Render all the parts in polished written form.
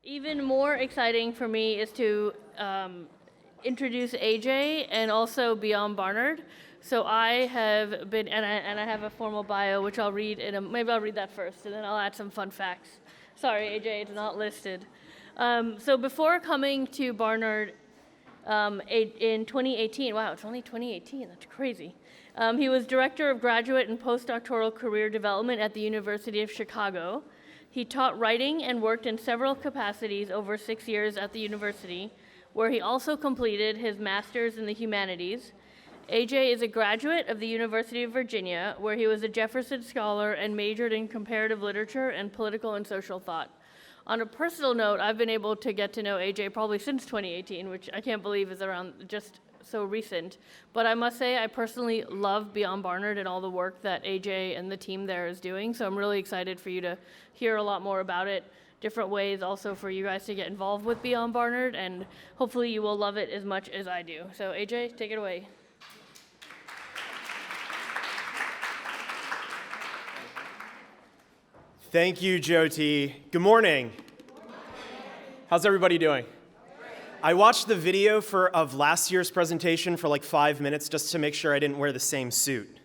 Even more exciting for me is to introduce AJ and also Beyond Barnard. So I have been, and I have a formal bio, which I'll read maybe I'll read that first, and then I'll add some fun facts. Sorry, AJ, it's not listed. So before coming to Barnard in 2018, wow, it's only 2018, that's crazy. He was Director of Graduate and Postdoctoral Career Development at the University of Chicago. He taught writing and worked in several capacities over 6 years at the university, where he also completed his master's in the humanities. AJ is a graduate of the University of Virginia, where he was a Jefferson Scholar and majored in comparative literature and political and social thought. On a personal note, I've been able to get to know AJ probably since 2018, which I can't believe is around just so recent. But I must say, I personally love Beyond Barnard and all the work that AJ and the team there is doing. So I'm really excited for you to hear a lot more about it, different ways also for you guys to get involved with Beyond Barnard, and hopefully you will love it as much as I do. So AJ, take it away. Thank you, Jyoti. Good morning. How's everybody doing? I watched the video of last year's presentation for like 5 minutes just to make sure I didn't wear the same suit.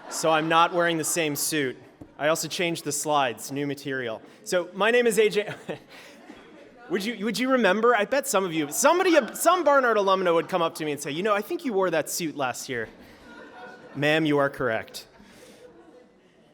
So I'm not wearing the same suit. I also changed the slides, new material. So my name is AJ. Would you remember? I bet some of you, some Barnard alumna would come up to me and say, I think you wore that suit last year. Ma'am, you are correct.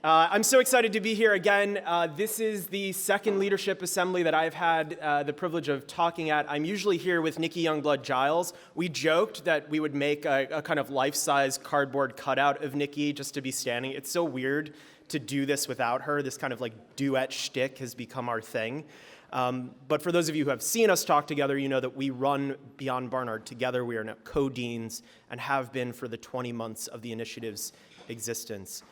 I'm so excited to be here again. This is the second leadership assembly that I've had the privilege of talking at. I'm usually here with Nikki Youngblood-Giles. We joked that we would make a kind of life-size cardboard cutout of Nikki just to be standing. It's so weird to do this without her. This kind of like duet shtick has become our thing. But for those of you who have seen us talk together, you know that we run Beyond Barnard together. We are now co-deans and have been for the 20 months of the initiative's existence.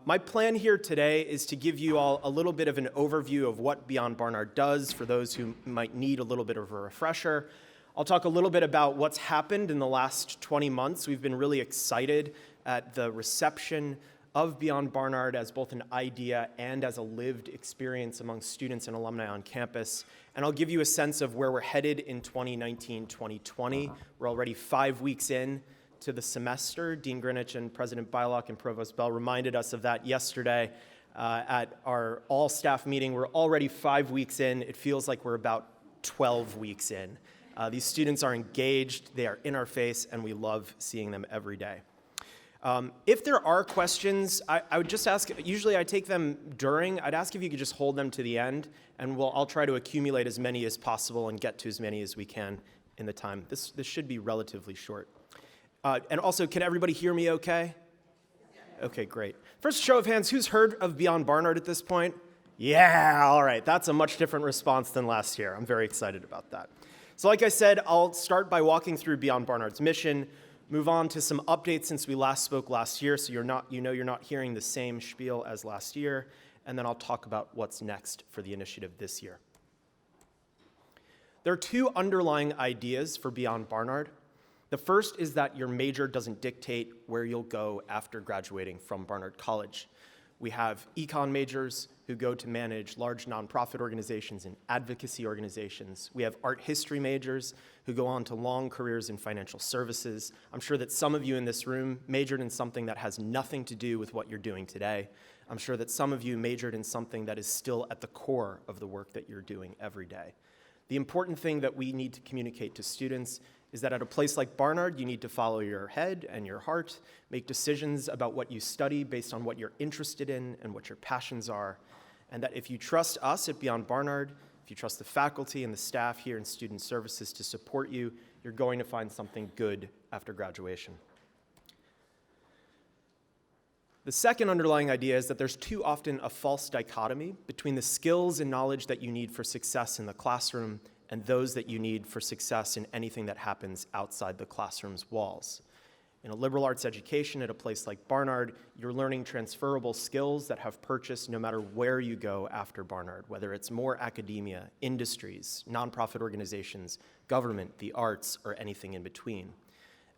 My plan here today is to give you all a little bit of an overview of what Beyond Barnard does for those who might need a little bit of a refresher. I'll talk a little bit about what's happened in the last 20 months. We've been really excited at the reception of Beyond Barnard as both an idea and as a lived experience among students and alumni on campus. And I'll give you a sense of where we're headed in 2019-2020. We're already 5 weeks in to the semester. Dean Greenwich and President Bylock and Provost Bell reminded us of that yesterday at our all-staff meeting. We're already 5 weeks in. It feels like we're about 12 weeks in. These students are engaged, they are in our face, and we love seeing them every day. If there are questions, I would just ask, usually I take them during, I'd ask if you could just hold them to the end, and I'll try to accumulate as many as possible and get to as many as we can in the time. This should be relatively short. And also, can everybody hear me okay? Okay, great. First show of hands, who's heard of Beyond Barnard at this point? Yeah, all right. That's a much different response than last year. I'm very excited about that. So like I said, I'll start by walking through Beyond Barnard's mission, move on to some updates since we last spoke last year, so you're not hearing the same spiel as last year, and then I'll talk about what's next for the initiative this year. There are two underlying ideas for Beyond Barnard. The first is that your major doesn't dictate where you'll go after graduating from Barnard College. We have econ majors who go to manage large nonprofit organizations and advocacy organizations. We have art history majors who go on to long careers in financial services. I'm sure that some of you in this room majored in something that has nothing to do with what you're doing today. I'm sure that some of you majored in something that is still at the core of the work that you're doing every day. The important thing that we need to communicate to students is that at a place like Barnard, you need to follow your head and your heart, make decisions about what you study based on what you're interested in and what your passions are, and that if you trust us at Beyond Barnard, if you trust the faculty and the staff here in student services to support you, you're going to find something good after graduation. The second underlying idea is that there's too often a false dichotomy between the skills and knowledge that you need for success in the classroom and those that you need for success in anything that happens outside the classroom's walls. In a liberal arts education at a place like Barnard, you're learning transferable skills that have purchase no matter where you go after Barnard, whether it's more academia, industries, nonprofit organizations, government, the arts, or anything in between.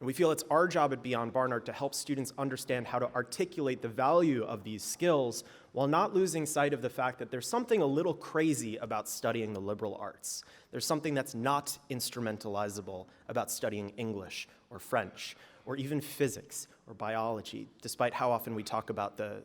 And we feel it's our job at Beyond Barnard to help students understand how to articulate the value of these skills while not losing sight of the fact that there's something a little crazy about studying the liberal arts. There's something that's not instrumentalizable about studying English or French or even physics or biology, despite how often we talk about the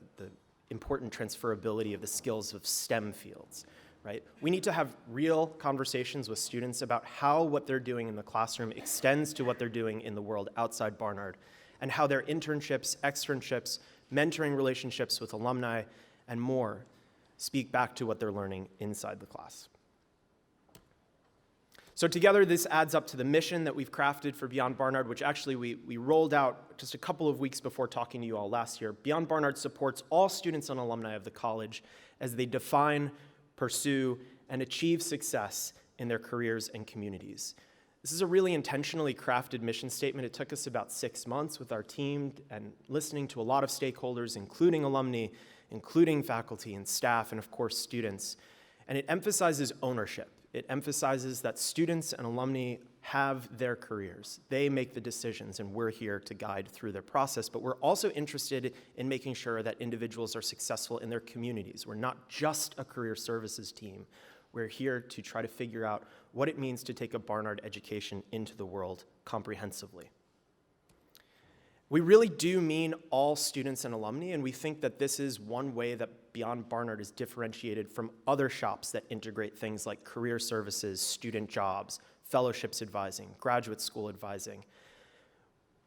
important transferability of the skills of STEM fields. Right? We need to have real conversations with students about how what they're doing in the classroom extends to what they're doing in the world outside Barnard, and how their internships, externships, mentoring relationships with alumni, and more speak back to what they're learning inside the class. So together, this adds up to the mission that we've crafted for Beyond Barnard, which actually we rolled out just a couple of weeks before talking to you all last year. Beyond Barnard supports all students and alumni of the college as they define, pursue, and achieve success in their careers and communities. This is a really intentionally crafted mission statement. It took us about 6 months with our team and listening to a lot of stakeholders, including alumni, including faculty and staff, and of course students. And it emphasizes ownership. It emphasizes that students and alumni have their careers. They make the decisions, and we're here to guide through their process. But we're also interested in making sure that individuals are successful in their communities. We're not just a career services team. We're here to try to figure out what it means to take a Barnard education into the world comprehensively. We really do mean all students and alumni, and we think that this is one way that Beyond Barnard is differentiated from other shops that integrate things like career services, student jobs, fellowships advising, graduate school advising.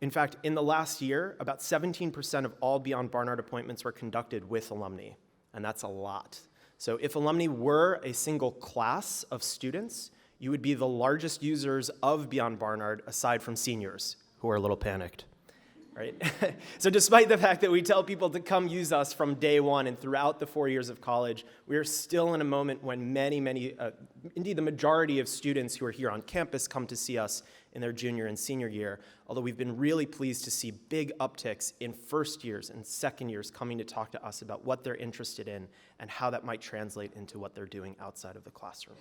In fact, in the last year, about 17% of all Beyond Barnard appointments were conducted with alumni, and that's a lot. So if alumni were a single class of students, you would be the largest users of Beyond Barnard aside from seniors, who are a little panicked. Right? So despite the fact that we tell people to come use us from day one and throughout the 4 years of college, we are still in a moment when indeed the majority of students who are here on campus come to see us in their junior and senior year, although we've been really pleased to see big upticks in first years and second years coming to talk to us about what they're interested in and how that might translate into what they're doing outside of the classroom.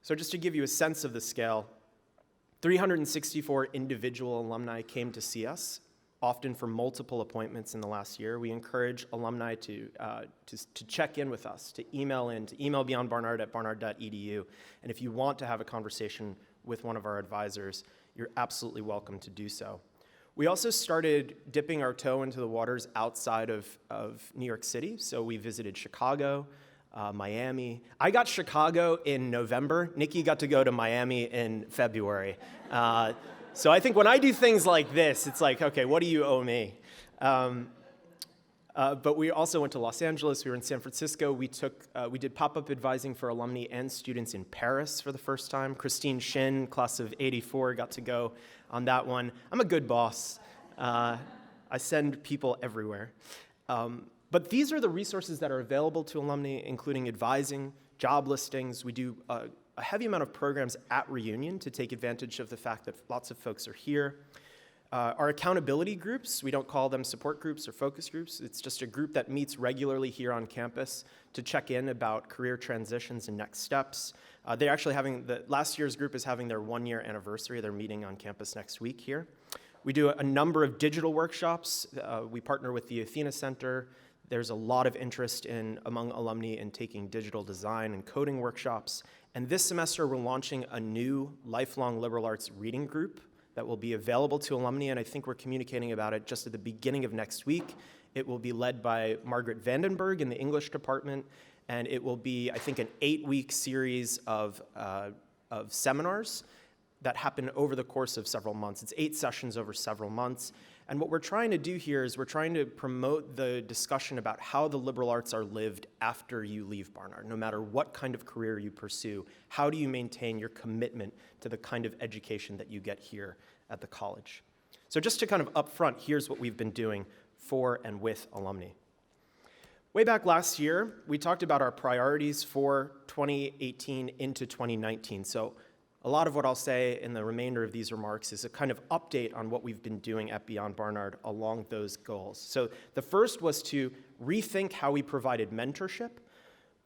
So just to give you a sense of the scale, 364 individual alumni came to see us, often for multiple appointments in the last year. We encourage alumni to check in with us, to email Beyond Barnard at barnard.edu. And if you want to have a conversation with one of our advisors, you're absolutely welcome to do so. We also started dipping our toe into the waters outside of New York City. So we visited Chicago, Miami. I got Chicago in November. Nikki got to go to Miami in February. So I think when I do things like this, it's like, okay, what do you owe me? But we also went to Los Angeles. We were in San Francisco. We did pop-up advising for alumni and students in Paris for the first time. Christine Shin, class of '84, got to go on that one. I'm a good boss. I send people everywhere. But these are the resources that are available to alumni, including advising, job listings. We do a heavy amount of programs at Reunion to take advantage of the fact that lots of folks are here. Our accountability groups, we don't call them support groups or focus groups. It's just a group that meets regularly here on campus to check in about career transitions and next steps. They're actually last year's group is having their 1-year anniversary. They're meeting on campus next week here. We do a number of digital workshops. We partner with the Athena Center. There's a lot of interest among alumni in taking digital design and coding workshops. And this semester, we're launching a new lifelong liberal arts reading group that will be available to alumni, and I think we're communicating about it just at the beginning of next week. It will be led by Margaret Vandenberg in the English department, and it will be, I think, an 8-week series of seminars that happen over the course of several months. It's 8 sessions over several months. And what we're trying to do here is we're trying to promote the discussion about how the liberal arts are lived after you leave Barnard. No matter what kind of career you pursue, how do you maintain your commitment to the kind of education that you get here at the college? So just to kind of upfront, here's what we've been doing for and with alumni. Way back last year, we talked about our priorities for 2018 into 2019. So a lot of what I'll say in the remainder of these remarks is a kind of update on what we've been doing at Beyond Barnard along those goals. So the first was to rethink how we provided mentorship.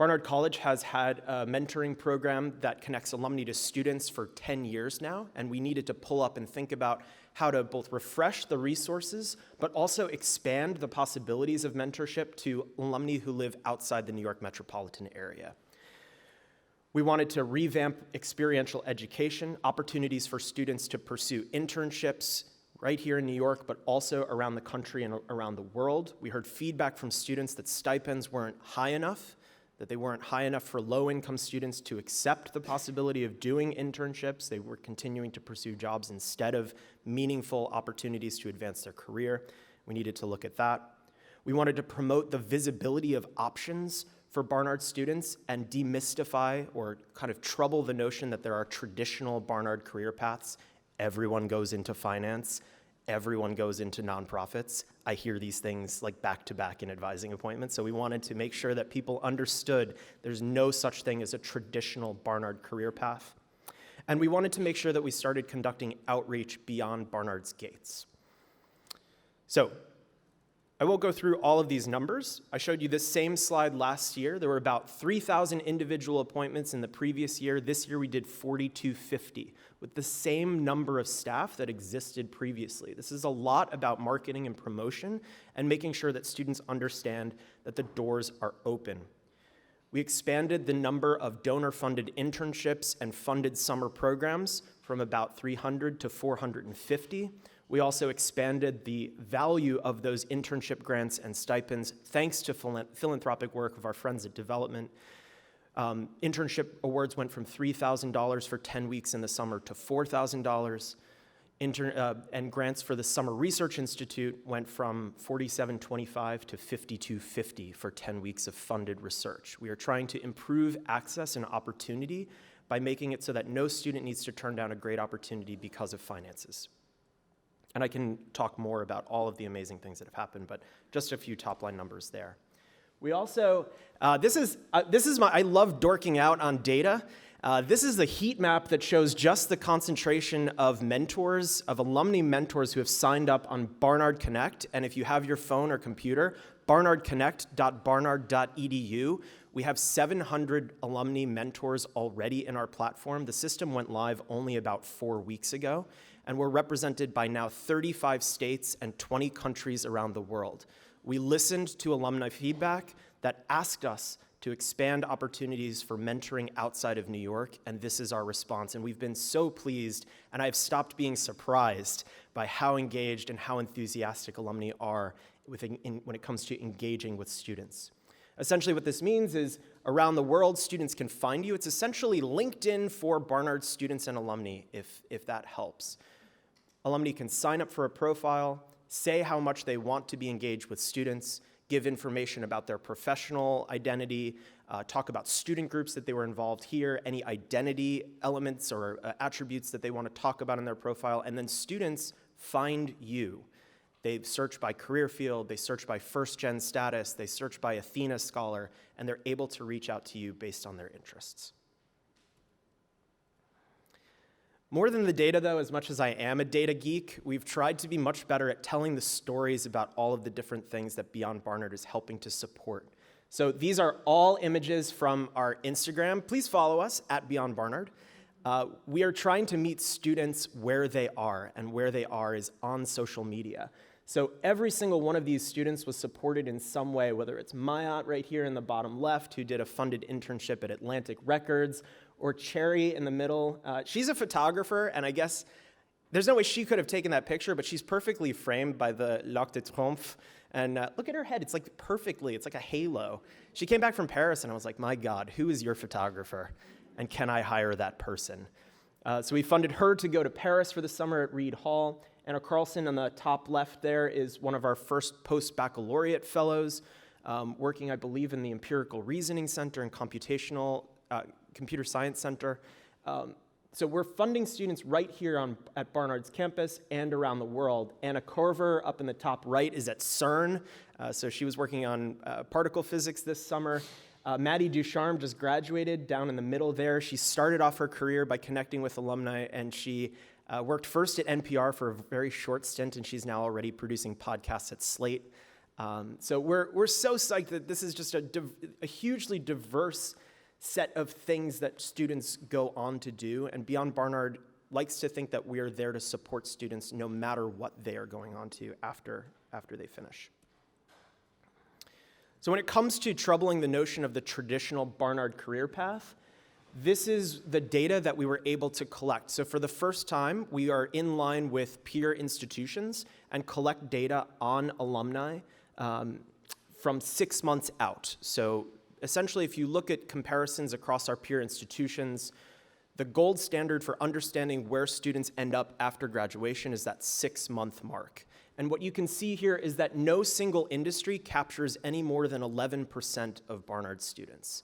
Barnard College has had a mentoring program that connects alumni to students for 10 years now, and we needed to pull up and think about how to both refresh the resources, but also expand the possibilities of mentorship to alumni who live outside the New York metropolitan area. We wanted to revamp experiential education, opportunities for students to pursue internships right here in New York, but also around the country and around the world. We heard feedback from students that stipends weren't high enough, that they weren't high enough for low-income students to accept the possibility of doing internships. They were continuing to pursue jobs instead of meaningful opportunities to advance their career. We needed to look at that. We wanted to promote the visibility of options for Barnard students and demystify or kind of trouble the notion that there are traditional Barnard career paths. Everyone goes into finance. Everyone goes into nonprofits. I hear these things like back-to-back in advising appointments, so we wanted to make sure that people understood there's no such thing as a traditional Barnard career path. And we wanted to make sure that we started conducting outreach beyond Barnard's gates. So, I won't go through all of these numbers. I showed you this same slide last year. There were about 3,000 individual appointments in the previous year. This year we did 4,250 with the same number of staff that existed previously. This is a lot about marketing and promotion and making sure that students understand that the doors are open. We expanded the number of donor-funded internships and funded summer programs from about 300 to 450. We also expanded the value of those internship grants and stipends thanks to philanthropic work of our friends at Development. Internship awards went from $3,000 for 10 weeks in the summer to $4,000. And grants for the Summer Research Institute went from $47.25 to $52.50 for 10 weeks of funded research. We are trying to improve access and opportunity by making it so that no student needs to turn down a great opportunity because of finances. And I can talk more about all of the amazing things that have happened, but just a few top-line numbers there. We also, I love dorking out on data. This is the heat map that shows just the concentration of mentors, of alumni mentors who have signed up on Barnard Connect. And if you have your phone or computer, barnardconnect.barnard.edu. We have 700 alumni mentors already in our platform. The system went live only about 4 weeks ago, and we're represented by now 35 states and 20 countries around the world. We listened to alumni feedback that asked us to expand opportunities for mentoring outside of New York, and this is our response. And we've been so pleased, and I've stopped being surprised by how engaged and how enthusiastic alumni are when it comes to engaging with students. Essentially what this means is around the world, students can find you. It's essentially LinkedIn for Barnard students and alumni, if that helps. Alumni can sign up for a profile, say how much they want to be engaged with students, give information about their professional identity, talk about student groups that they were involved here, any identity elements or attributes that they want to talk about in their profile, and then students find you. They search by career field, they search by first-gen status, they search by Athena Scholar, and they're able to reach out to you based on their interests. More than the data, though, as much as I am a data geek, we've tried to be much better at telling the stories about all of the different things that Beyond Barnard is helping to support. So these are all images from our Instagram. Please follow us at Beyond Barnard. We are trying to meet students where they are, and where they are is on social media. So every single one of these students was supported in some way, whether it's Mayat right here in the bottom left, who did a funded internship at Atlantic Records, or Cherry in the middle. She's a photographer, and I guess there's no way she could have taken that picture, but she's perfectly framed by the L'Arc de Triomphe. And look at her head, it's like perfectly, it's like a halo. She came back from Paris, and I was like, my God, who is your photographer? And can I hire that person? So we funded her to go to Paris for the summer at Reed Hall. Anna Carlson on the top left there is one of our first post-baccalaureate fellows, working, I believe, in the Empirical Reasoning Center and Computational Computer Science Center. So we're funding students right here at Barnard's campus and around the world. Anna Korver up in the top right is at CERN. So she was working on particle physics this summer. Maddie Ducharme just graduated down in the middle there. She started off her career by connecting with alumni, and she worked first at NPR for a very short stint, and she's now already producing podcasts at Slate. So we're so psyched that this is just a hugely diverse set of things that students go on to do, and Beyond Barnard likes to think that we are there to support students no matter what they are going on to after they finish. So when it comes to troubling the notion of the traditional Barnard career path, this is the data that we were able to collect. So for the first time, we are in line with peer institutions and collect data on alumni from 6 months out. So essentially, if you look at comparisons across our peer institutions, the gold standard for understanding where students end up after graduation is that 6-month mark. And what you can see here is that no single industry captures any more than 11% of Barnard students.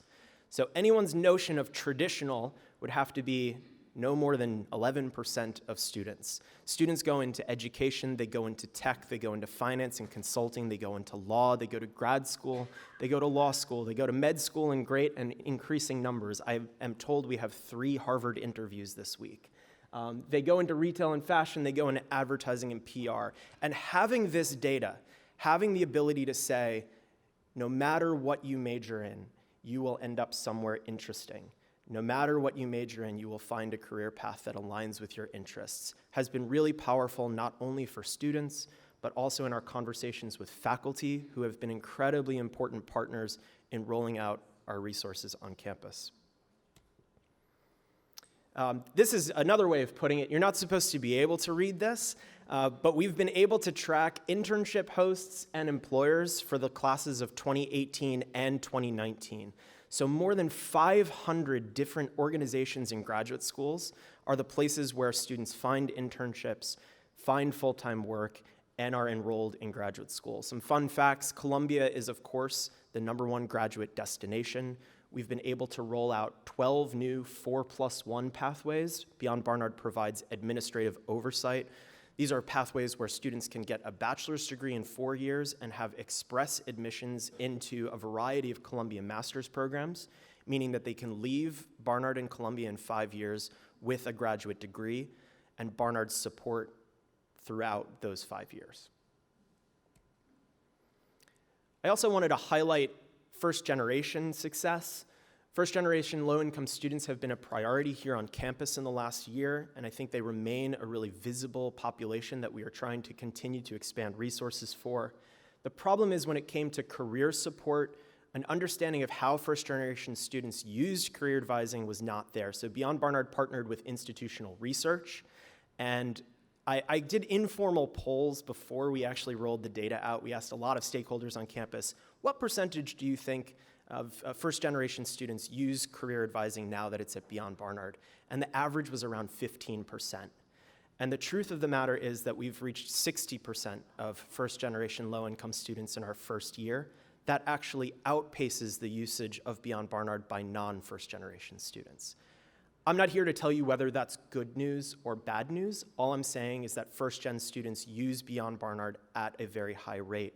So anyone's notion of traditional would have to be no more than 11% of students. Students go into education, they go into tech, they go into finance and consulting, they go into law, they go to grad school, they go to law school, they go to med school in great and increasing numbers. I am told we have 3 Harvard interviews this week. They go into retail and fashion, they go into advertising and PR. And having this data, having the ability to say, no matter what you major in, you will end up somewhere interesting. No matter what you major in, you will find a career path that aligns with your interests, has been really powerful not only for students, but also in our conversations with faculty who have been incredibly important partners in rolling out our resources on campus. This is another way of putting it. You're not supposed to be able to read this, but we've been able to track internship hosts and employers for the classes of 2018 and 2019. So more than 500 different organizations in graduate schools are the places where students find internships, find full-time work, and are enrolled in graduate school. Some fun facts: Columbia is, of course, the #1 graduate destination. We've been able to roll out 12 new 4+1 pathways. Beyond Barnard provides administrative oversight. These are pathways where students can get a bachelor's degree in 4 years and have express admissions into a variety of Columbia master's programs, meaning that they can leave Barnard and Columbia in 5 years with a graduate degree and Barnard's support throughout those 5 years. I also wanted to highlight first-generation success. First-generation low-income students have been a priority here on campus in the last year, and I think they remain a really visible population that we are trying to continue to expand resources for. The problem is when it came to career support, an understanding of how first-generation students used career advising was not there. So Beyond Barnard partnered with institutional research, and I did informal polls before we actually rolled the data out. We asked a lot of stakeholders on campus, what percentage do you think of first-generation students use career advising now that it's at Beyond Barnard? And the average was around 15%. And the truth of the matter is that we've reached 60% of first-generation low-income students in our first year. That actually outpaces the usage of Beyond Barnard by non-first-generation students. I'm not here to tell you whether that's good news or bad news. All I'm saying is that first-gen students use Beyond Barnard at a very high rate.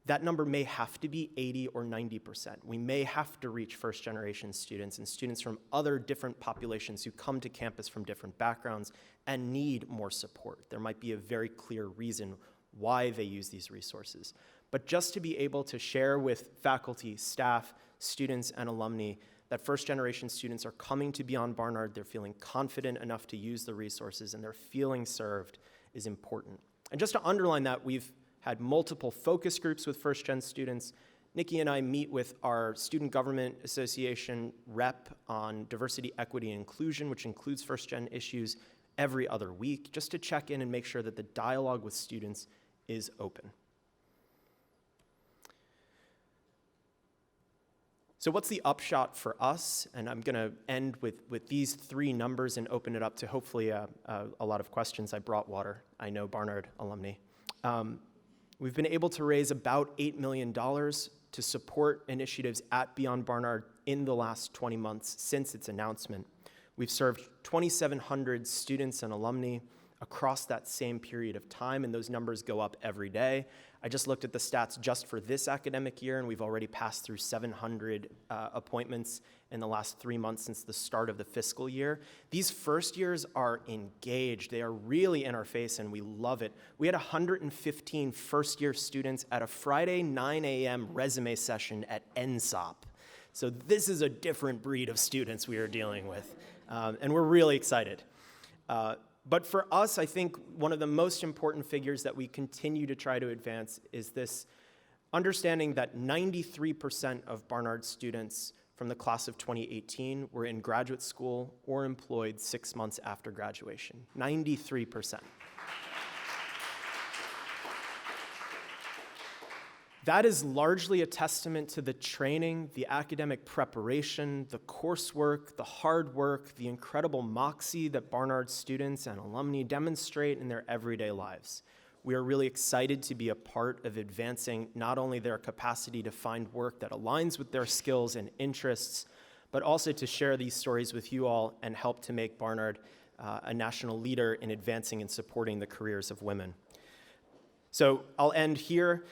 That number may have to be 80 or 90%. We may have to reach first-generation students and students from other different populations who come to campus from different backgrounds and need more support. There might be a very clear reason why they use these resources. But just to be able to share with faculty, staff, students, and alumni that first-generation students are coming to Beyond Barnard, they're feeling confident enough to use the resources, and they're feeling served is important. And just to underline that, we've had multiple focus groups with first-gen students. Nikki and I meet with our Student Government Association rep on diversity, equity, and inclusion, which includes first-gen issues, every other week, just to check in and make sure that the dialogue with students is open. So what's the upshot for us? And I'm going to end with these 3 numbers and open it up to hopefully a lot of questions. I brought water. I know Barnard alumni. We've been able to raise about $8 million to support initiatives at Beyond Barnard in the last 20 months since its announcement. We've served 2,700 students and alumni across that same period of time, and those numbers go up every day. I just looked at the stats just for this academic year, and we've already passed through 700 appointments in the last 3 months since the start of the fiscal year. These first years are engaged. They are really in our face, and we love it. We had 115 first-year students at a Friday 9 a.m. resume session at NSOP. So this is a different breed of students we are dealing with, and we're really excited. But for us, I think one of the most important figures that we continue to try to advance is this understanding that 93% of Barnard students from the class of 2018 were in graduate school or employed 6 months after graduation. 93%. That is largely a testament to the training, the academic preparation, the coursework, the hard work, the incredible moxie that Barnard students and alumni demonstrate in their everyday lives. We are really excited to be a part of advancing not only their capacity to find work that aligns with their skills and interests, but also to share these stories with you all and help to make Barnard a national leader in advancing and supporting the careers of women. So I'll end here.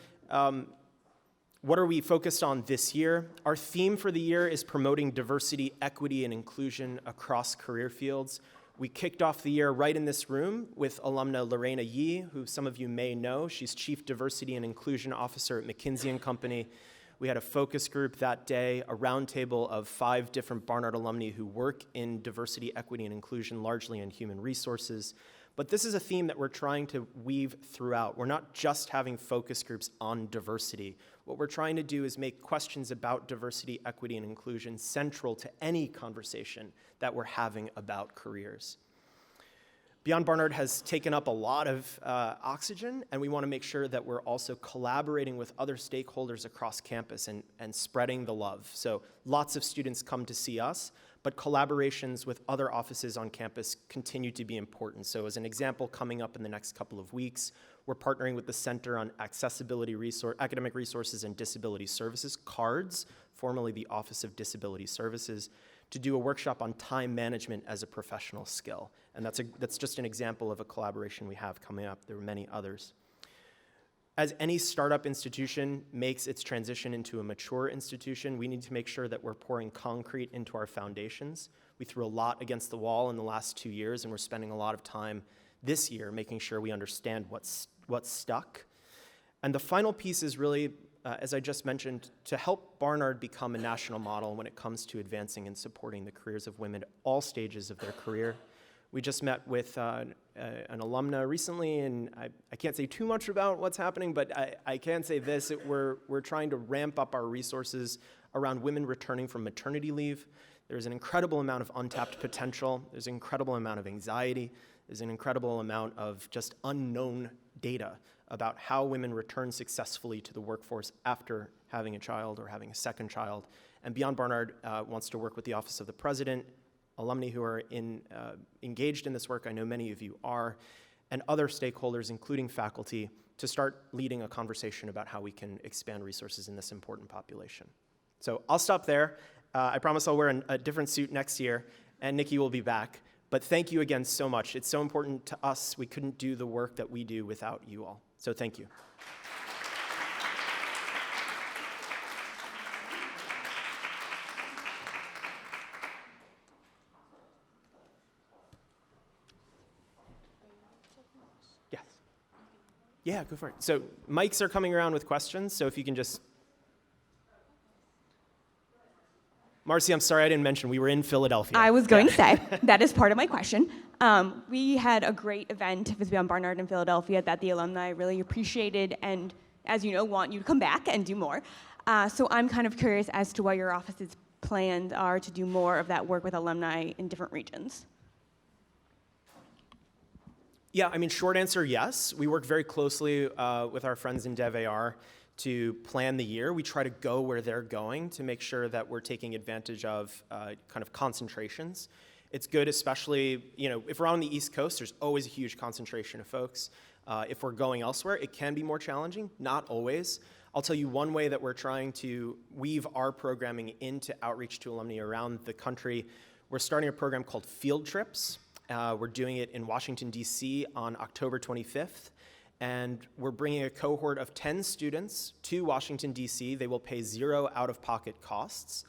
What are we focused on this year? Our theme for the year is promoting diversity, equity, and inclusion across career fields. We kicked off the year right in this room with alumna Lorena Yee, who some of you may know. She's Chief Diversity and Inclusion Officer at McKinsey & Company. We had a focus group that day, a roundtable of 5 different Barnard alumni who work in diversity, equity, and inclusion, largely in human resources. But this is a theme that we're trying to weave throughout. We're not just having focus groups on diversity. What we're trying to do is make questions about diversity, equity, and inclusion central to any conversation that we're having about careers. Beyond Barnard has taken up a lot of oxygen, and we want to make sure that we're also collaborating with other stakeholders across campus and spreading the love. So lots of students come to see us, but collaborations with other offices on campus continue to be important. So as an example, coming up in the next couple of weeks, we're partnering with the Center on Academic Resources and Disability Services, CARDS, formerly the Office of Disability Services, to do a workshop on time management as a professional skill. And that's just an example of a collaboration we have coming up. There are many others. As any startup institution makes its transition into a mature institution, we need to make sure that we're pouring concrete into our foundations. We threw a lot against the wall in the last 2 years, and we're spending a lot of time this year making sure we understand what's stuck. And the final piece is really, as I just mentioned, to help Barnard become a national model when it comes to advancing and supporting the careers of women at all stages of their career. We just met with an alumna recently, and I can't say too much about what's happening, but I can say this: we're trying to ramp up our resources around women returning from maternity leave. There's an incredible amount of untapped potential. There's an incredible amount of anxiety. There's an incredible amount of just unknown data about how women return successfully to the workforce after having a child or having a second child. And Beyond Barnard wants to work with the Office of the President, alumni who are engaged in this work, I know many of you are, and other stakeholders, including faculty, to start leading a conversation about how we can expand resources in this important population. So I'll stop there. I promise I'll wear a different suit next year, and Nikki will be back. But thank you again so much. It's so important to us. We couldn't do the work that we do without you all. So thank you. Yes. Yeah, go for it. So mics are coming around with questions, so if you can just... Marcy, I'm sorry I didn't mention, we were in Philadelphia. I was going to say, that is part of my question. We had a great event with Beyond Barnard in Philadelphia that the alumni really appreciated and, as you know, want you to come back and do more. So I'm kind of curious as to what your office's plans are to do more of that work with alumni in different regions. Yeah, I mean, short answer, yes. We work very closely with our friends in DevAR to plan the year. We try to go where they're going to make sure that we're taking advantage of kind of concentrations. It's good, especially, if we're on the East Coast, there's always a huge concentration of folks. If we're going elsewhere, it can be more challenging, not always. I'll tell you one way that we're trying to weave our programming into outreach to alumni around the country. We're starting a program called Field Trips. We're doing it in Washington, D.C. on October 25th. And we're bringing a cohort of 10 students to Washington, D.C. They will pay 0 out-of-pocket costs.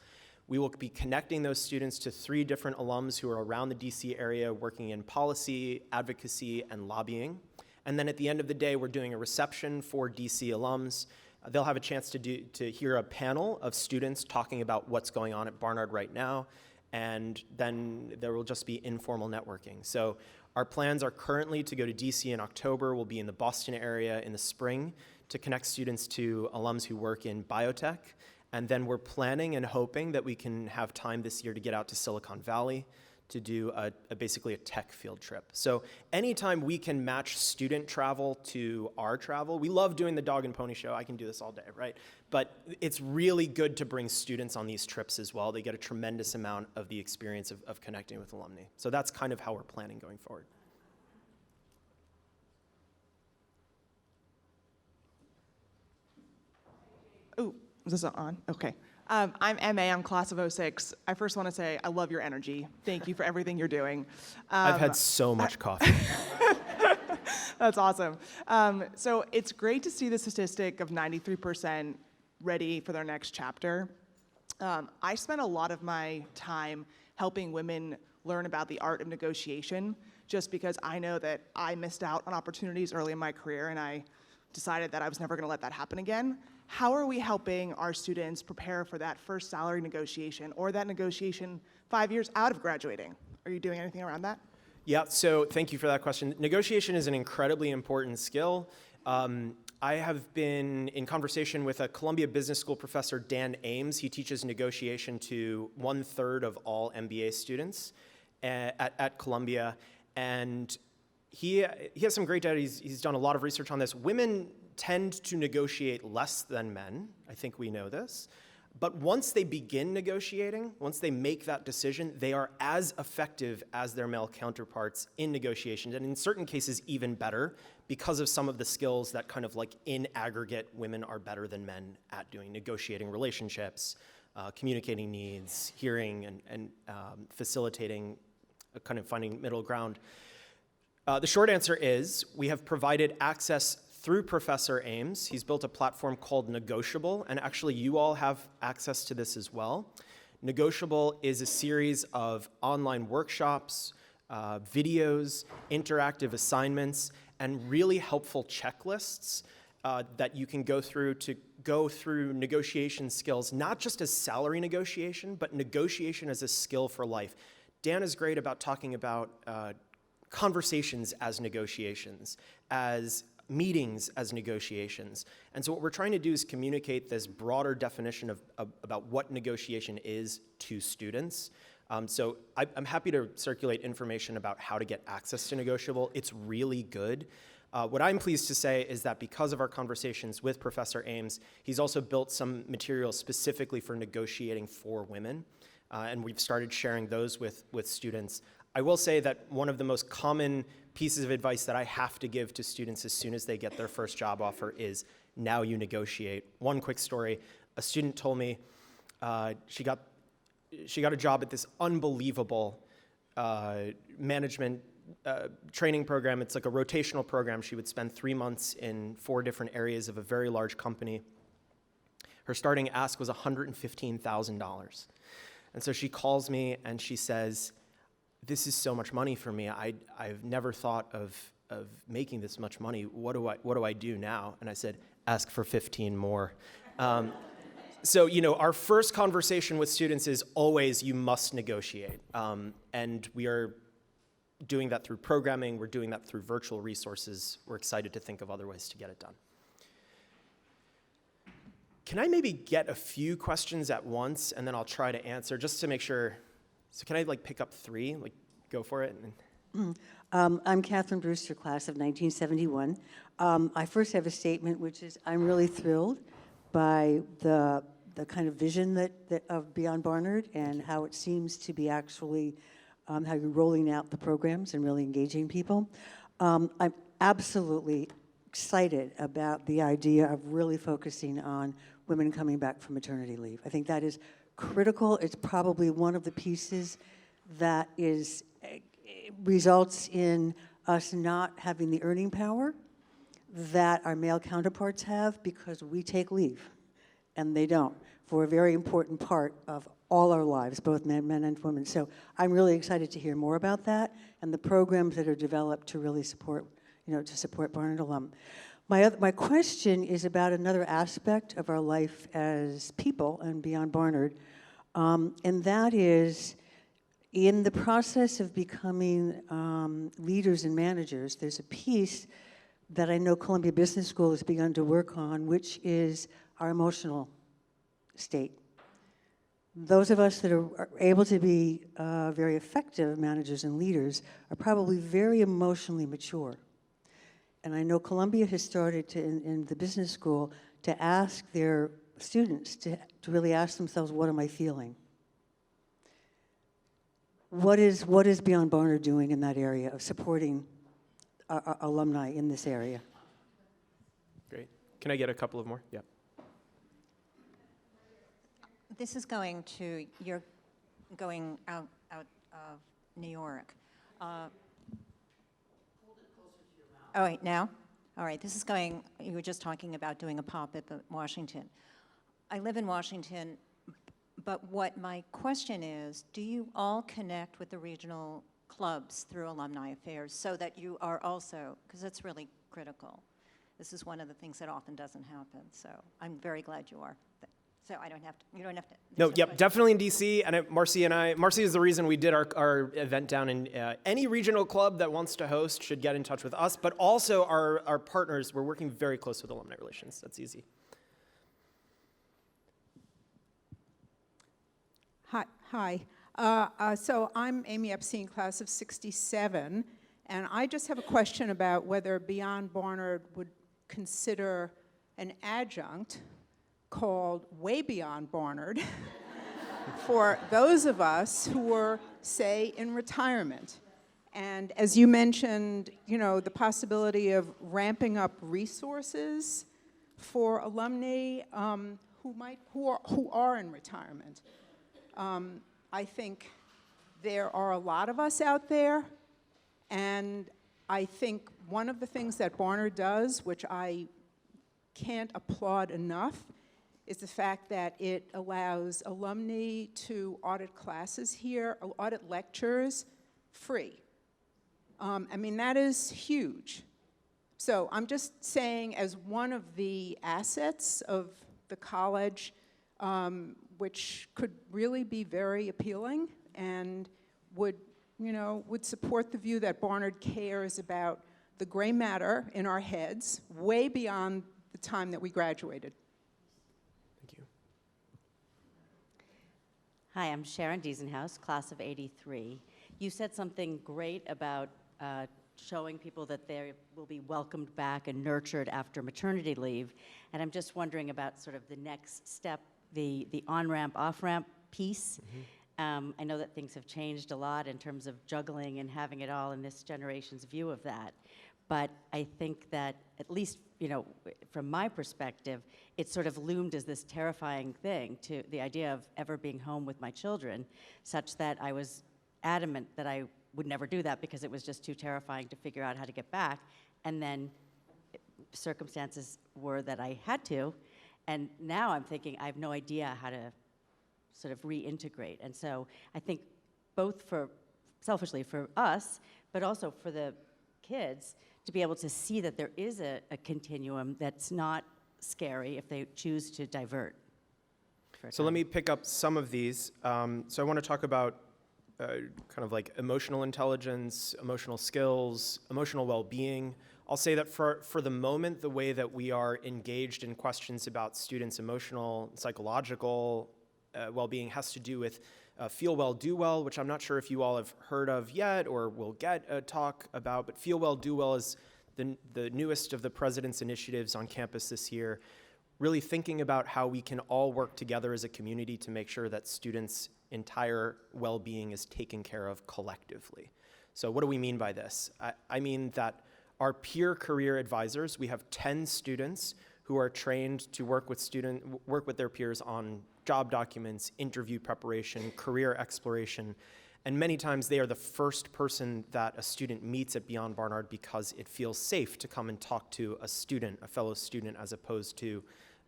We will be connecting those students to 3 different alums who are around the D.C. area working in policy, advocacy, and lobbying. And then at the end of the day, we're doing a reception for D.C. alums. They'll have a chance to hear a panel of students talking about what's going on at Barnard right now, and then there will just be informal networking. So our plans are currently to go to DC in October. We'll be in the Boston area in the spring to connect students to alums who work in biotech. And then we're planning and hoping that we can have time this year to get out to Silicon Valley to do basically a tech field trip. So anytime we can match student travel to our travel, we love doing the dog and pony show. I can do this all day, right? But it's really good to bring students on these trips as well. They get a tremendous amount of the experience of connecting with alumni. So that's kind of how we're planning going forward. Ooh, is this on? Okay. I'm MA, I'm class of '06. I first want to say I love your energy. Thank you for everything you're doing. I've had so much coffee. That's awesome. So it's great to see the statistic of 93% ready for their next chapter. I spent a lot of my time helping women learn about the art of negotiation, just because I know that I missed out on opportunities early in my career, and I decided that I was never going to let that happen again. How are we helping our students prepare for that first salary negotiation or that negotiation 5 years out of graduating? Are you doing anything around that? Yeah, so thank you for that question. Negotiation is an incredibly important skill. I have been in conversation with a Columbia Business School professor, Dan Ames. He teaches negotiation to 1/3 of all MBA students at Columbia. And he has some great data. He's done a lot of research on this. Women tend to negotiate less than men. I think we know this. But once they begin negotiating, once they make that decision, they are as effective as their male counterparts in negotiations, and in certain cases even better, because of some of the skills that kind of like in aggregate women are better than men at doing: negotiating relationships, communicating needs, hearing, and facilitating, kind of finding middle ground. The short answer is we have provided access through Professor Ames. He's built a platform called Negotiable, and actually you all have access to this as well. Negotiable is a series of online workshops, videos, interactive assignments, and really helpful checklists that you can go through negotiation skills, not just as salary negotiation, but negotiation as a skill for life. Dan is great about talking about conversations as negotiations, as meetings as negotiations. And so what we're trying to do is communicate this broader definition about what negotiation is to students. So I'm happy to circulate information about how to get access to Negotiable. It's really good. What I'm pleased to say is that because of our conversations with Professor Ames, he's also built some materials specifically for negotiating for women. And we've started sharing those with students. I will say that one of the most common pieces of advice that I have to give to students as soon as they get their first job offer is, now you negotiate. One quick story: a student told me she got a job at this unbelievable management training program. It's like a rotational program. She would spend 3 months in 4 different areas of a very large company. Her starting ask was $115,000. And so she calls me and she says, "This is so much money for me. I've never thought of making this much money. What do I do now?" And I said, "Ask for 15 more." So, our first conversation with students is always, you must negotiate. And we are doing that through programming. We're doing that through virtual resources. We're excited to think of other ways to get it done. Can I maybe get a few questions at once, and then I'll try to answer, just to make sure. So can I pick up 3, go for it? I'm Catherine Brewster, class of 1971. I first have a statement, which is I'm really thrilled by the kind of vision that of Beyond Barnard and how it seems to be actually how you're rolling out the programs and really engaging people. I'm absolutely excited about the idea of really focusing on women coming back from maternity leave. I think that is critical. It's probably one of the pieces that is results in us not having the earning power that our male counterparts have because we take leave, and they don't, for a very important part of all our lives, both men and women. So I'm really excited to hear more about that and the programs that are developed to really support, to support Barnard alum. My question is about another aspect of our life as people and Beyond Barnard, and that is in the process of becoming leaders and managers, there's a piece that I know Columbia Business School has begun to work on, which is our emotional state. Those of us that are able to be very effective managers and leaders are probably very emotionally mature. And I know Columbia has started to, in the business school, to ask their students to really ask themselves, what am I feeling? What is Beyond Barnard doing in that area of supporting our alumni in this area? Great. Can I get a couple of more? Yeah. This is you're going out of New York. Oh, wait, now? All right, you were just talking about doing a pop-up at Washington. I live in Washington, but what my question is, do you all connect with the regional clubs through alumni affairs so that you are also, because that's really critical. This is one of the things that often doesn't happen, so I'm very glad you are. So you don't have to. No, yep, definitely in DC, and Marcy is the reason we did our event down in, any regional club that wants to host should get in touch with us, but also our partners, we're working very close with alumni relations, that's easy. Hi. So I'm Amy Epstein, class of 67, and I just have a question about whether Beyond Barnard would consider an adjunct called Way Beyond Barnard for those of us who were, say, in retirement. And as you mentioned, the possibility of ramping up resources for alumni who are in retirement. I think there are a lot of us out there, and I think one of the things that Barnard does, which I can't applaud enough, is the fact that it allows alumni to audit classes here, audit lectures, free. That is huge. So I'm just saying, as one of the assets of the college, which could really be very appealing and would support the view that Barnard cares about the gray matter in our heads way beyond the time that we graduated. Thank you. Hi, I'm Sharon Diesenhaus, class of 83. You said something great about showing people that they will be welcomed back and nurtured after maternity leave, and I'm just wondering about sort of the next step, the on-ramp, off-ramp piece. Mm-hmm. I know that things have changed a lot in terms of juggling and having it all in this generation's view of that. But I think that, at least, from my perspective, it sort of loomed as this terrifying thing, to the idea of ever being home with my children, such that I was adamant that I would never do that because it was just too terrifying to figure out how to get back. And then circumstances were that I had to. And now I'm thinking I have no idea how to sort of reintegrate. And so I think both selfishly for us, but also for the kids, to be able to see that there is a continuum that's not scary if they choose to divert. So let me pick up some of these. So I want to talk about kind of like emotional intelligence, emotional skills, emotional well-being. I'll say that for the moment, the way that we are engaged in questions about students' emotional, psychological well-being has to do with Feel Well, Do Well, which I'm not sure if you all have heard of yet or will get a talk about, but Feel Well, Do Well is the newest of the president's initiatives on campus this year, really thinking about how we can all work together as a community to make sure that students' entire well-being is taken care of collectively. So what do we mean by this? I mean that our peer career advisors, we have 10 students who are trained to work with their peers on job documents, interview preparation, career exploration, And many times they are the first person that a student meets at Beyond Barnard because it feels safe to come and talk to a student, a fellow student, as opposed to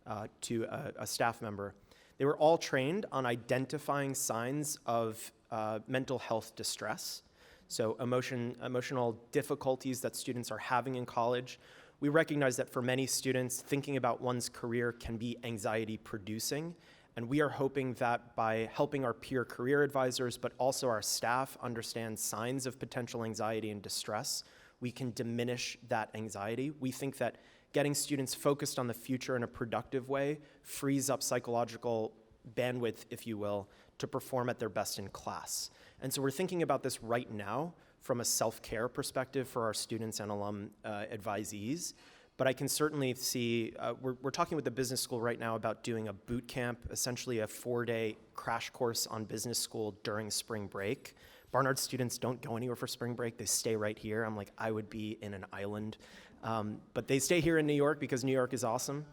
a staff member. They were all trained on identifying signs of mental health distress, so emotional difficulties that students are having in college. We recognize that for many students, thinking about one's career can be anxiety-producing, and we are hoping that by helping our peer career advisors, but also our staff understand signs of potential anxiety and distress, we can diminish that anxiety. We think that getting students focused on the future in a productive way frees up psychological bandwidth, if you will, to perform at their best in class. And so we're thinking about this right now from a self-care perspective for our students and alum advisees. But I can certainly see, we're talking with the business school right now about doing a boot camp, essentially a 4-day crash course on business school during spring break. Barnard students don't go anywhere for spring break, they stay right here. I'm like, I would be in an island. But they stay here in New York because New York is awesome.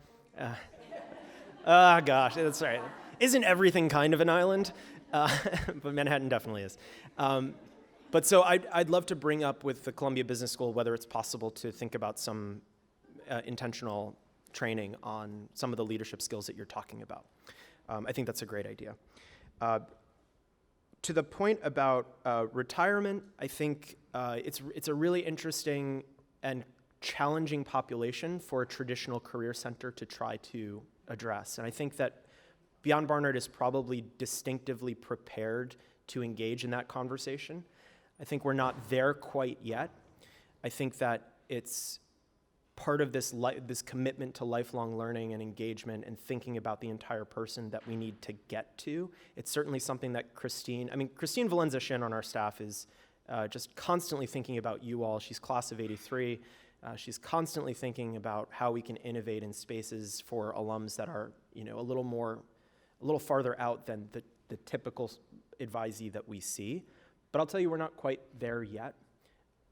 Gosh, that's right. Isn't everything kind of an island? But Manhattan definitely is. But so I'd love to bring up with the Columbia Business School whether it's possible to think about some intentional training on some of the leadership skills that you're talking about. I think that's a great idea. To the point about retirement, I think it's a really interesting and challenging population for a traditional career center to try to address. And I think that Beyond Barnard is probably distinctively prepared to engage in that conversation. I think we're not there quite yet. I think that it's part of this commitment to lifelong learning and engagement and thinking about the entire person that we need to get to. It's certainly something that Christine Valenza-Shin on our staff is just constantly thinking about you all. She's class of 83. She's constantly thinking about how we can innovate in spaces for alums that are, a little farther out than the typical advisee that we see. But I'll tell you, we're not quite there yet.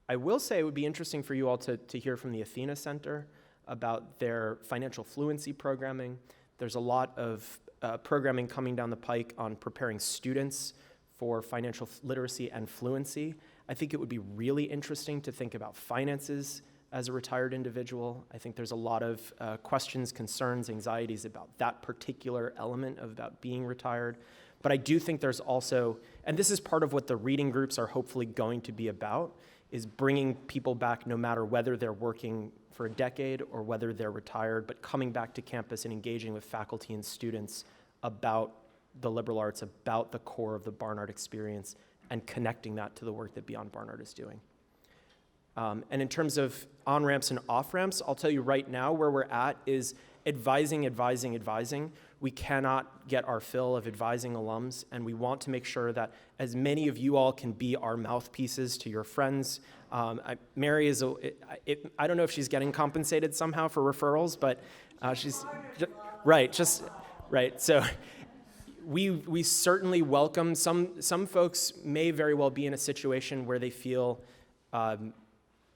I will say it would be interesting for you all to hear from the Athena Center about their financial fluency programming. There's a lot of programming coming down the pike on preparing students for financial literacy and fluency. I think it would be really interesting to think about finances as a retired individual. I think there's a lot of questions, concerns, anxieties about that particular element about being retired. But I do think there's also, and this is part of what the reading groups are hopefully going to be about, is bringing people back no matter whether they're working for a decade or whether they're retired, but coming back to campus and engaging with faculty and students about the liberal arts, about the core of the Barnard experience, and connecting that to the work that Beyond Barnard is doing. And in terms of on-ramps and off-ramps, I'll tell you right now where we're at is advising. We cannot get our fill of advising alums, and we want to make sure that as many of you all can be our mouthpieces to your friends. Mary is, I don't know if she's getting compensated somehow for referrals, but she's, right. So we certainly welcome, some folks may very well be in a situation where they feel,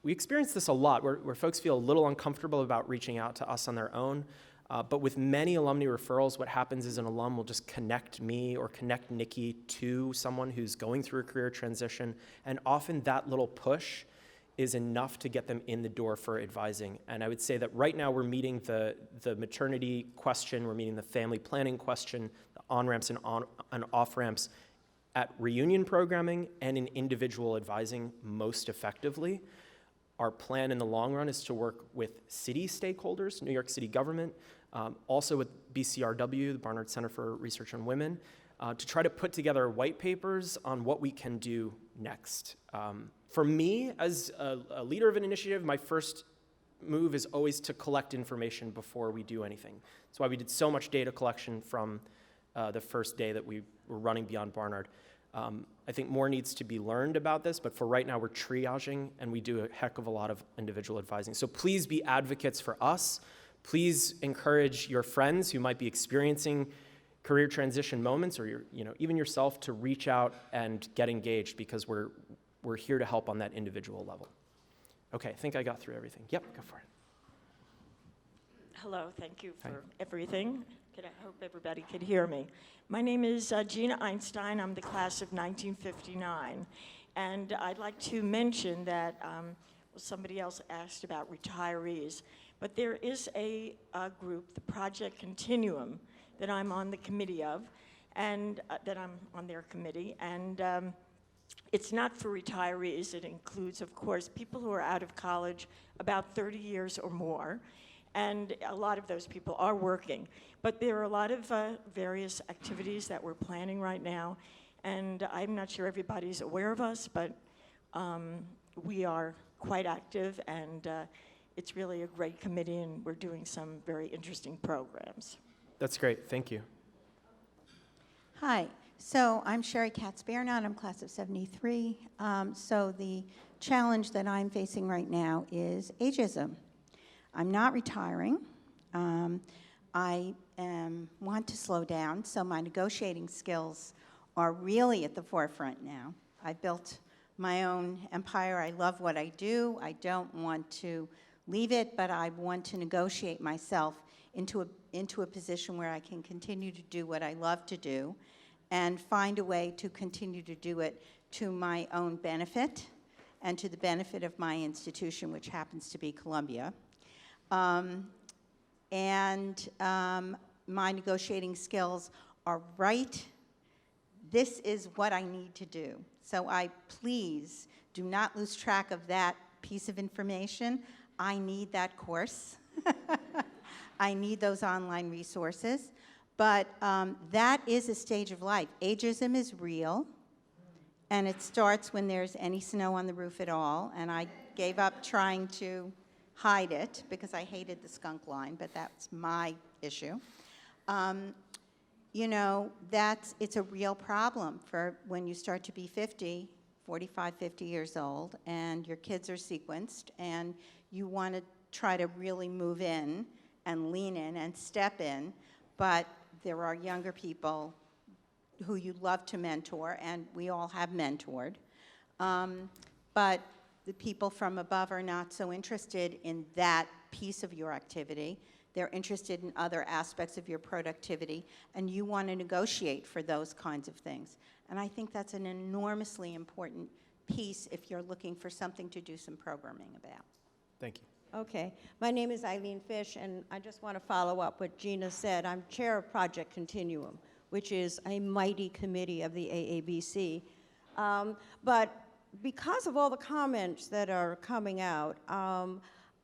we experience this a lot, where folks feel a little uncomfortable about reaching out to us on their own. But with many alumni referrals, what happens is an alum will just connect me or connect Nikki to someone who's going through a career transition. And often that little push is enough to get them in the door for advising. And I would say that right now we're meeting the maternity question, we're meeting the family planning question, the on-ramps and off-ramps at reunion programming and in individual advising most effectively. Our plan in the long run is to work with city stakeholders, New York City government, also with BCRW, the Barnard Center for Research on Women, to try to put together white papers on what we can do next. For me, as a leader of an initiative, my first move is always to collect information before we do anything. That's why we did so much data collection from the first day that we were running Beyond Barnard. I think more needs to be learned about this, but for right now we're triaging and we do a heck of a lot of individual advising. So please be advocates for us. Please encourage your friends who might be experiencing career transition moments, or even yourself, to reach out and get engaged, because we're here to help on that individual level. Okay, I think I got through everything. Yep, go for it. Hello, thank you for everything. I hope everybody could hear me. My name is Gina Einstein. I'm the class of 1959. And I'd like to mention that, somebody else asked about retirees, but there is a group, the Project Continuum, that I'm on the committee of, and that I'm on their committee. And it's not for retirees. It includes, of course, people who are out of college about 30 years or more. And a lot of those people are working. But there are a lot of various activities that we're planning right now. And I'm not sure everybody's aware of us, but we are quite active, and it's really a great committee, and we're doing some very interesting programs. That's great. Thank you. Hi. So I'm Sherry Katz-Barnard. I'm class of 73. So the challenge that I'm facing right now is ageism. I'm not retiring. I want to slow down, so my negotiating skills are really at the forefront now. I built my own empire. I love what I do. I don't want to leave it, but I want to negotiate myself into a position where I can continue to do what I love to do and find a way to continue to do it to my own benefit and to the benefit of my institution, which happens to be Columbia. My negotiating skills are right. This is what I need to do. So please do not lose track of that piece of information. I need that course. I need those online resources. But that is a stage of life. Ageism is real, and it starts when there's any snow on the roof at all. And I gave up trying to hide it because I hated the skunk line, but that's my issue. You know, it's a real problem for when you start to be 45, 50 years old, and your kids are sequenced, and you want to try to really move in and lean in and step in, but there are younger people who you love to mentor, and we all have mentored. But the people from above are not so interested in that piece of your activity. They're interested in other aspects of your productivity, and you want to negotiate for those kinds of things. And I think that's an enormously important piece if you're looking for something to do some programming about. Thank you. Okay. My name is Eileen Fish, and I just want to follow up what Gina said. I'm chair of Project Continuum, which is a mighty committee of the AABC. But because of all the comments that are coming out,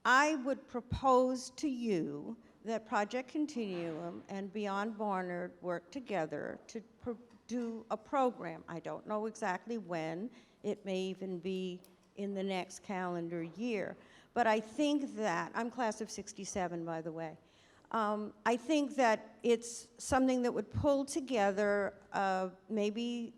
I would propose to you that Project Continuum and Beyond Barnard work together to do a program. I don't know exactly when. It may even be in the next calendar year. But I think that, I'm class of 67, by the way. I think that it's something that would pull together maybe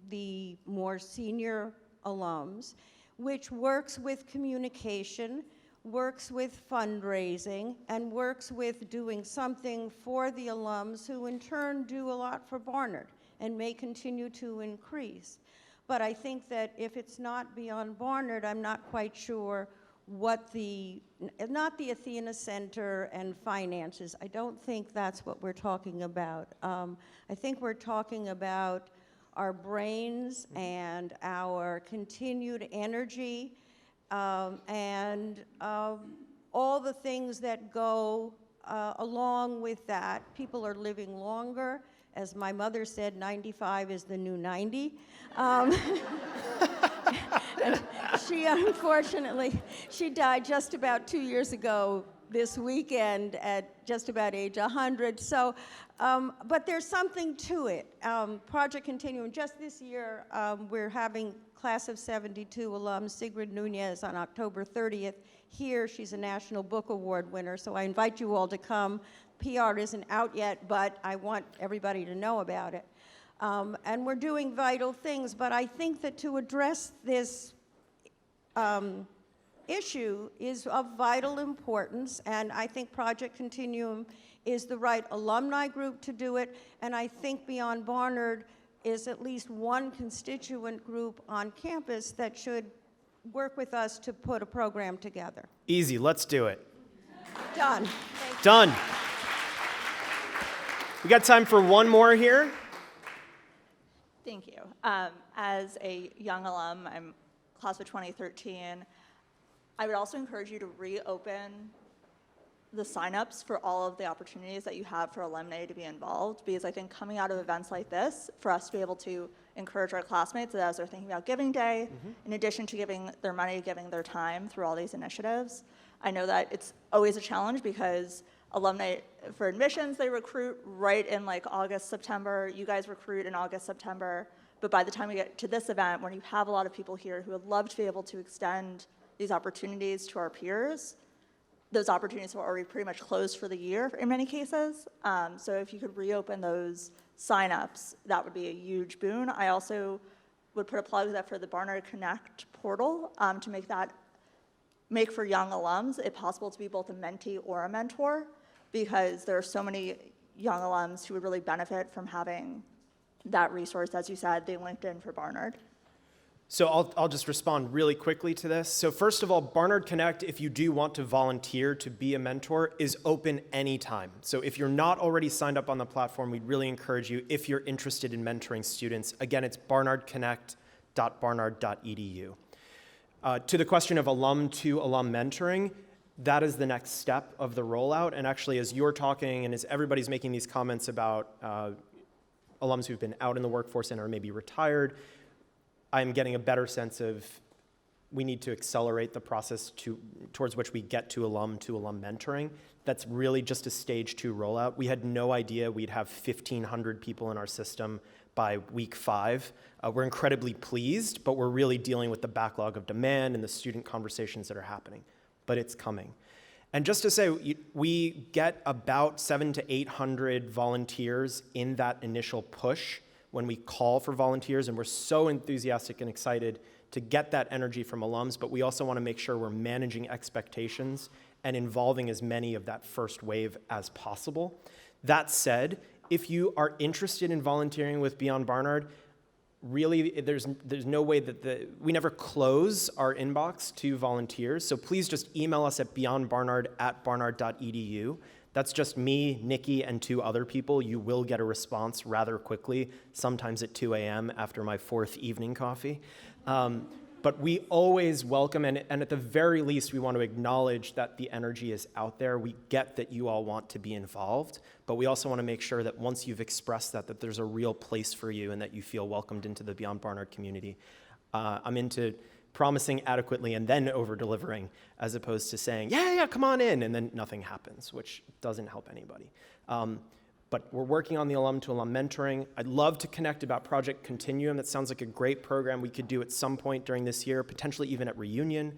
the more senior alums, which works with communication, works with fundraising, and works with doing something for the alums who in turn do a lot for Barnard and may continue to increase. But I think that if it's not Beyond Barnard, I'm not quite sure what not the Athena Center and finances. I don't think that's what we're talking about. I think we're talking about our brains and our continued energy and all the things that go along with that. People are living longer. As my mother said, 95 is the new 90. She, unfortunately, she died just about 2 years ago this weekend at just about age 100. So, but there's something to it. Project Continuum, just this year, we're having class of 72 alums, Sigrid Nunez, on October 30th. Here, she's a National Book Award winner, so I invite you all to come. PR isn't out yet, but I want everybody to know about it. And we're doing vital things, but I think that to address this issue is of vital importance, and I think Project Continuum is the right alumni group to do it, and I think Beyond Barnard is at least one constituent group on campus that should work with us to put a program together. Easy, let's do it. Done. Done. We got time for one more here. Thank you. As a young alum, I'm class of 2013, I would also encourage you to reopen the signups for all of the opportunities that you have for alumni to be involved, because I think coming out of events like this, for us to be able to encourage our classmates that as they're thinking about Giving Day, in addition to giving their money, giving their time through all these initiatives. I know that it's always a challenge because alumni, for admissions, they recruit right in like August, September. You guys recruit in August, September. But by the time we get to this event, when you have a lot of people here who would love to be able to extend these opportunities to our peers, those opportunities are already pretty much closed for the year in many cases. So if you could reopen those signups, that would be a huge boon. I also would put a plug that for the Barnard Connect portal to make for young alums it possible to be both a mentee or a mentor, because there are so many young alums who would really benefit from having that resource, as you said, the LinkedIn for Barnard. So I'll just respond really quickly to this. So first of all, Barnard Connect, if you do want to volunteer to be a mentor, is open anytime. So if you're not already signed up on the platform, we'd really encourage you, if you're interested in mentoring students, again, it's barnardconnect.barnard.edu. To the question of alum to alum mentoring, that is the next step of the rollout. And actually, as you're talking and as everybody's making these comments about alums who've been out in the workforce and are maybe retired, I'm getting a better sense of we need to accelerate the process towards which we get to alum mentoring. That's really just a stage 2 rollout. We had no idea we'd have 1,500 people in our system by week 5. We're incredibly pleased, but we're really dealing with the backlog of demand and the student conversations that are happening. But it's coming. And just to say, we get about 700 to 800 volunteers in that initial push when we call for volunteers, and we're so enthusiastic and excited to get that energy from alums, but we also want to make sure we're managing expectations and involving as many of that first wave as possible. That said, if you are interested in volunteering with Beyond Barnard, really there's no way that we never close our inbox to volunteers, so please just email us at beyondbarnard@barnard.edu. That's just me, Nikki, and 2 other people. You will get a response rather quickly, sometimes at 2 a.m. after my 4th evening coffee. But we always welcome, and at the very least, we want to acknowledge that the energy is out there. We get that you all want to be involved, but we also want to make sure that once you've expressed that there's a real place for you and that you feel welcomed into the Beyond Barnard community. I'm into promising adequately and then over-delivering, as opposed to saying, yeah, come on in, and then nothing happens, which doesn't help anybody. But we're working on the alum-to-alum mentoring. I'd love to connect about Project Continuum. That sounds like a great program we could do at some point during this year, potentially even at reunion.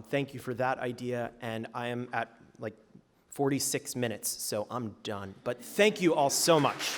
Thank you for that idea, and I am at like 46 minutes, so I'm done. But thank you all so much.